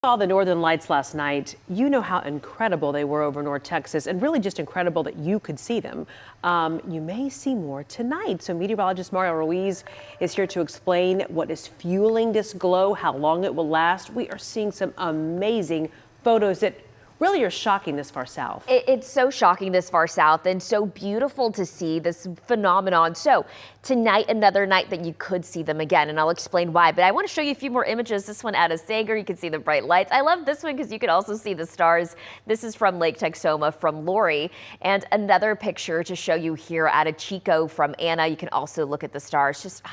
Saw the Northern Lights last night. You know how incredible they were over North Texas, and really just incredible that you could see them. You may see more tonight. So meteorologist Mario Ruiz is here to explain what is fueling this glow, how long it will last. We are seeing some amazing photos that really are shocking this far south. It's so shocking this far south and so beautiful to see this phenomenon. So tonight, another night that you could see them again, and I'll explain why. But I want to show you a few more images. This one out of Sanger, you can see the bright lights. I love this one because you can also see the stars. This is from Lake Texoma from Lori, and another picture to show you here out of Chico from Anna. You can also look at the stars. Just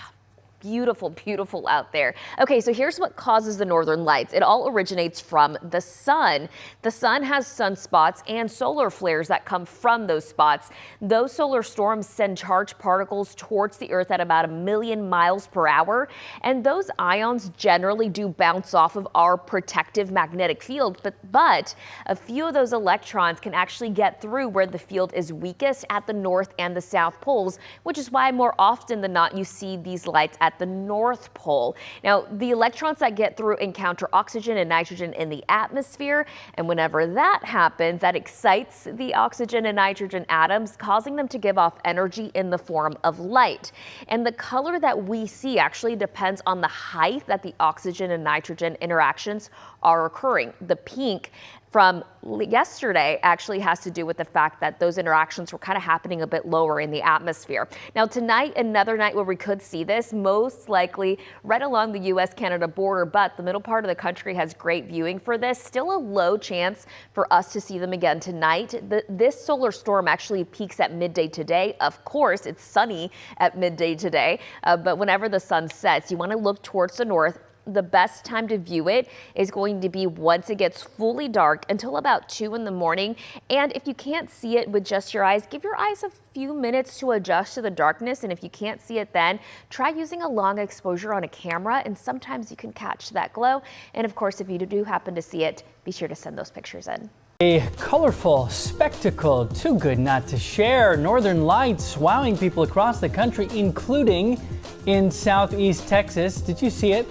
beautiful, beautiful out there. Okay, so here's what causes the northern lights. It all originates from the sun. The sun has sunspots and solar flares that come from those spots. Those solar storms send charged particles towards the earth at about 1,000,000 miles per hour. And those ions generally do bounce off of our protective magnetic field, but a few of those electrons can actually get through where the field is weakest at the north and the south poles, which is why more often than not you see these lights at the North Pole. Now, the electrons that get through encounter oxygen and nitrogen in the atmosphere, and whenever that happens, that excites the oxygen and nitrogen atoms, causing them to give off energy in the form of light. And the color that we see actually depends on the height that the oxygen and nitrogen interactions are occurring. The pink from yesterday actually has to do with the fact that those interactions were kind of happening a bit lower in the atmosphere. Now tonight, another night where we could see this, most likely right along the U.S.-Canada border, but the middle part of the country has great viewing for this. Still a low chance for us to see them again tonight. This solar storm actually peaks at midday today. Of course, it's sunny at midday today, but whenever the sun sets, you want to look towards the north. The best time to view it is going to be once it gets fully dark until about 2 in the morning. And if you can't see it with just your eyes, give your eyes a few minutes to adjust to the darkness. And if you can't see it then, try using a long exposure on a camera, and sometimes you can catch that glow. And of course, if you do happen to see it, be sure to send those pictures in. A colorful spectacle too good not to share. Northern Lights wowing people across the country, including in southeast Texas. Did you see it?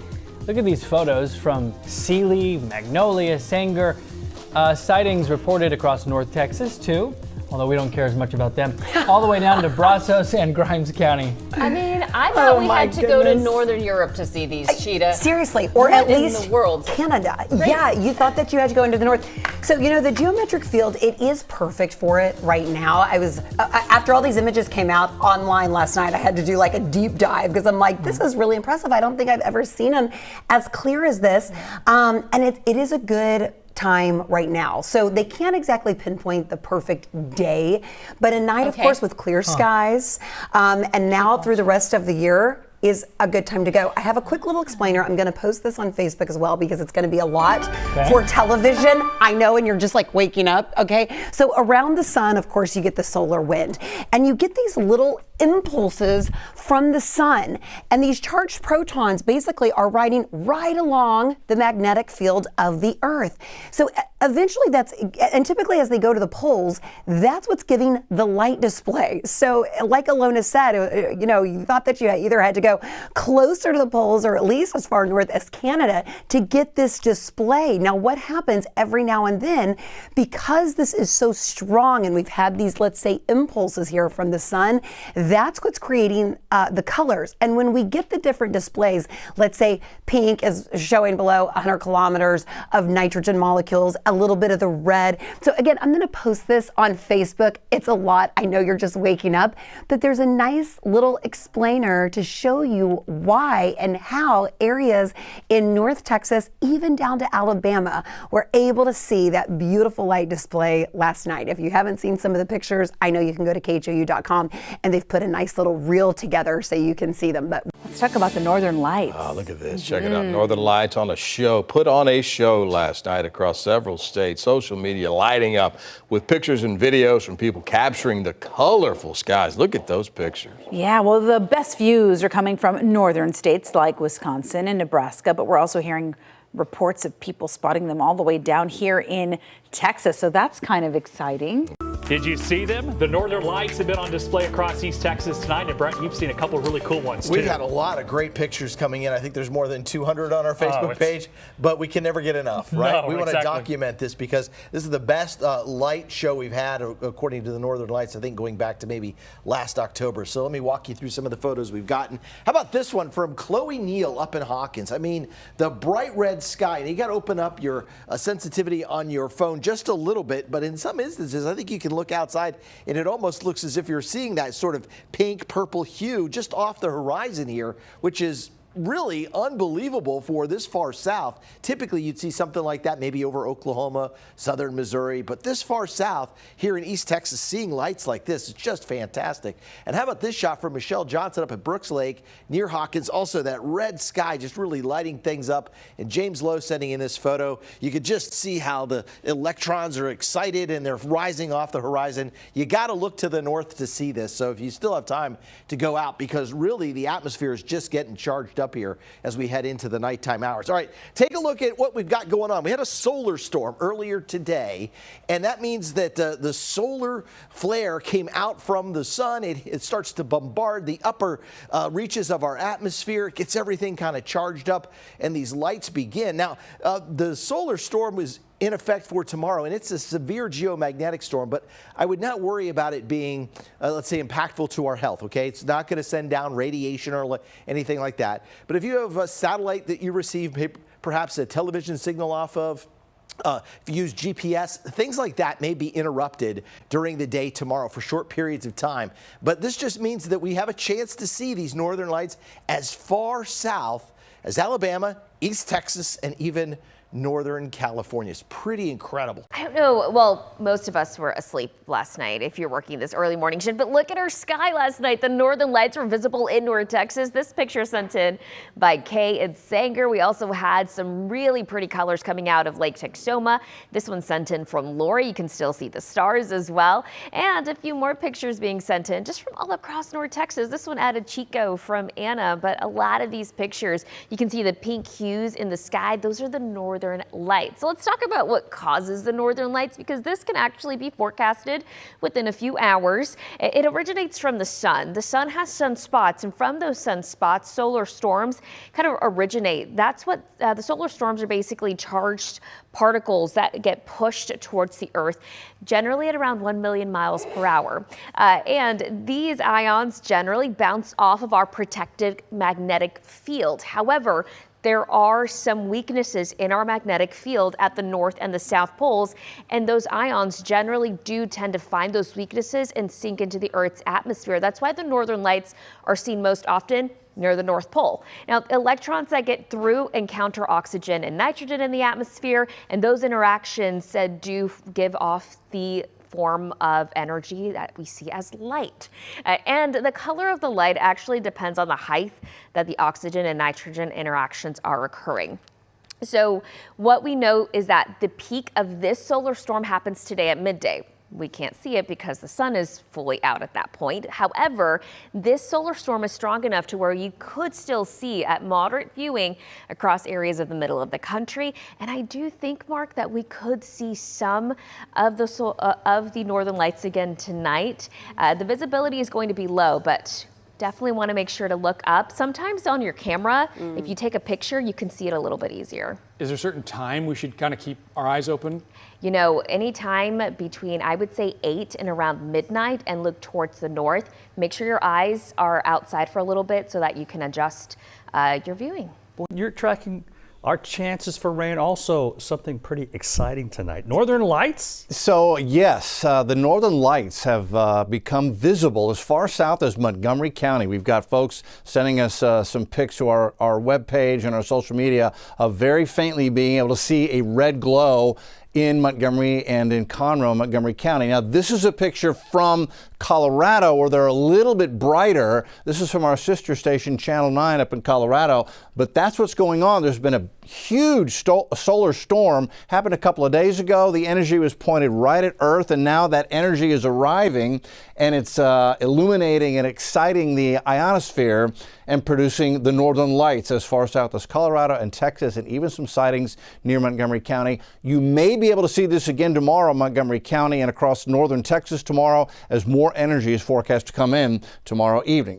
Look at these photos from Sealy, Magnolia, Sanger. Sightings reported across North Texas too, although we don't care as much about them, all the way down to Brazos and Grimes County. I mean, I thought we had to go to Northern Europe to see these cheetah. Seriously, or at least in the world. Canada. Right. Yeah, you thought that you had to go into the north. So, you know, the geometric field, it is perfect for it right now. I was, after all these images came out online last night, I had to do like a deep dive because I'm like, this is really impressive. I don't think I've ever seen them as clear as this. And it is a good time right now. So they can't exactly pinpoint the perfect day, but a night, of course, with clear skies, and now through the rest of the year is a good time to go. I have a quick little explainer. I'm going to post this on Facebook as well because it's going to be a lot for television. I know, and you're just like waking up, okay? So around the sun, of course, you get the solar wind, and you get these little impulses from the sun, and these charged protons basically are riding right along the magnetic field of the earth. So eventually and typically as they go to the poles, that's what's giving the light display. So like Alona said, you know, you thought that you either had to go closer to the poles or at least as far north as Canada to get this display. Now what happens every now and then, because this is so strong and we've had these, let's say, impulses here from the sun, that's what's creating the colors. And when we get the different displays, let's say pink is showing below 100 kilometers of nitrogen molecules, a little bit of the red. So again, I'm going to post this on Facebook. It's a lot. I know you're just waking up, but there's a nice little explainer to show you why and how areas in North Texas, even down to Alabama, were able to see that beautiful light display last night. If you haven't seen some of the pictures, I know you can go to KHOU.com, and they've put a nice little reel together so you can see them. But let's talk about the Northern Lights. Oh, look at this. Check it out. Northern Lights on a show. Put on a show last night across several states. Social media lighting up with pictures and videos from people capturing the colorful skies. Look at those pictures. Yeah, well, the best views are coming from northern states like Wisconsin and Nebraska, but we're also hearing reports of people spotting them all the way down here in Texas. So that's kind of exciting. Did you see them? The Northern Lights have been on display across East Texas tonight. And Brent, you've seen a couple of really cool ones, too. We've had a lot of great pictures coming in. I think there's more than 200 on our Facebook page, but we can never get enough, right? No, we want to exactly. document this because this is the best light show we've had, according to the Northern Lights, I think going back to maybe last October. So let me walk you through some of the photos we've gotten. How about this one from Chloe Neal up in Hawkins? I mean, the bright red sky. And you got to open up your sensitivity on your phone just a little bit, but in some instances, I think you can look outside and it almost looks as if you're seeing that sort of pink purple hue just off the horizon here, which is really unbelievable for this far south. Typically, you'd see something like that maybe over Oklahoma, southern Missouri, but this far south here in East Texas, seeing lights like this is just fantastic. And how about this shot from Michelle Johnson up at Brooks Lake near Hawkins? Also, that red sky just really lighting things up. And James Lowe sending in this photo. You could just see how the electrons are excited and they're rising off the horizon. You got to look to the north to see this. So if you still have time to go out, because really the atmosphere is just getting charged up here as we head into the nighttime hours. All right, take a look at what we've got going on. We had a solar storm earlier today, and that means that the solar flare came out from the sun. It starts to bombard the upper reaches of our atmosphere. It gets everything kind of charged up, and these lights begin. Now, the solar storm was in effect for tomorrow, and it's a severe geomagnetic storm, but I would not worry about it being, let's say, impactful to our health, okay? It's not going to send down radiation or anything like that. But if you have a satellite that you receive perhaps a television signal off of, if you use GPS, things like that may be interrupted during the day tomorrow for short periods of time. But this just means that we have a chance to see these northern lights as far south as Alabama, East Texas, and even Northern California. It's pretty incredible. I don't know. Well, most of us were asleep last night if you're working this early morning shift, but look at our sky last night. The northern lights were visible in North Texas. This picture sent in by Kay and Sanger. We also had some really pretty colors coming out of Lake Texoma. This one sent in from Lori. You can still see the stars as well. And a few more pictures being sent in just from all across North Texas. This one added Chico from Anna, but a lot of these pictures, you can see the pink hues in the sky. Those are the northern lights. So let's talk about what causes the northern lights, because this can actually be forecasted within a few hours. It originates from the sun. The sun has sunspots, and from those sunspots, solar storms kind of originate. That's what the solar storms are, basically charged particles that get pushed towards the earth, generally at around 1 million miles per hour. And these ions generally bounce off of our protected magnetic field. However, there are some weaknesses in our magnetic field at the north and the south poles, and those ions generally do tend to find those weaknesses and sink into the Earth's atmosphere. That's why the northern lights are seen most often near the North Pole. Now, electrons that get through encounter oxygen and nitrogen in the atmosphere, and those interactions do give off the form of energy that we see as light. And the color of the light actually depends on the height that the oxygen and nitrogen interactions are occurring. So what we know is that the peak of this solar storm happens today at midday. We can't see it because the sun is fully out at that point. However, this solar storm is strong enough to where you could still see at moderate viewing across areas of the middle of the country. And I do think, Mark, that we could see some of the northern lights again tonight. The visibility is going to be low, but definitely want to make sure to look up. Sometimes on your camera, if you take a picture, you can see it a little bit easier. Is there a certain time we should kind of keep our eyes open? You know, anytime between, I would say 8 and around midnight, and look towards the north. Make sure your eyes are outside for a little bit so that you can adjust your viewing. You're tracking our chances for rain, also something pretty exciting tonight. Northern lights? So yes, the northern lights have become visible as far south as Montgomery County. We've got folks sending us some pics to our webpage and our social media of very faintly being able to see a red glow in Montgomery and in Conroe, Montgomery County. Now, this is a picture from Colorado where they're a little bit brighter. This is from our sister station, Channel 9 up in Colorado. But that's what's going on. There's been a huge solar storm happened a couple of days ago. The energy was pointed right at Earth, and now that energy is arriving, and it's illuminating and exciting the ionosphere and producing the northern lights as far south as Colorado and Texas, and even some sightings near Montgomery County. You may be able to see this again tomorrow in Montgomery County and across northern Texas tomorrow as more energy is forecast to come in tomorrow evening.